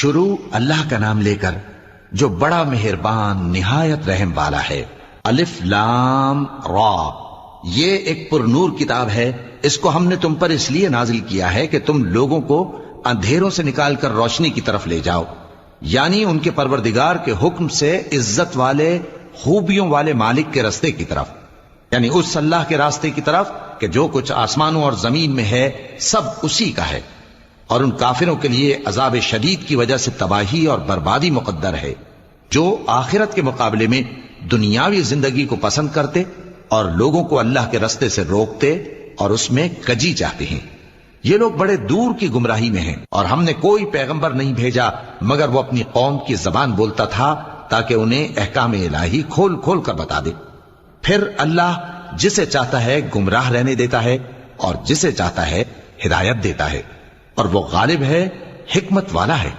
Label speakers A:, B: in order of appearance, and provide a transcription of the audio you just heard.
A: شروع اللہ کا نام لے کر جو بڑا مہربان نہایت رحم والا ہے۔ الف لام را، یہ ایک پر نور کتاب ہے، اس کو ہم نے تم پر اس لیے نازل کیا ہے کہ تم لوگوں کو اندھیروں سے نکال کر روشنی کی طرف لے جاؤ، یعنی ان کے پروردگار کے حکم سے عزت والے خوبیوں والے مالک کے راستے کی طرف، یعنی اس اللہ کے راستے کی طرف کہ جو کچھ آسمانوں اور زمین میں ہے سب اسی کا ہے۔ اور ان کافروں کے لیے عذاب شدید کی وجہ سے تباہی اور بربادی مقدر ہے، جو آخرت کے مقابلے میں دنیاوی زندگی کو پسند کرتے اور لوگوں کو اللہ کے راستے سے روکتے اور اس میں کجی چاہتے ہیں۔ یہ لوگ بڑے دور کی گمراہی میں ہیں، اور ہم نے کوئی پیغمبر نہیں بھیجا مگر وہ اپنی قوم کی زبان بولتا تھا تاکہ انہیں احکام الہی کھول کھول کر بتا دے۔ پھر اللہ جسے چاہتا ہے گمراہ رہنے دیتا ہے اور جسے چاہتا ہے ہدایت دیتا ہے، اور وہ غالب ہے، حکمت والا ہے۔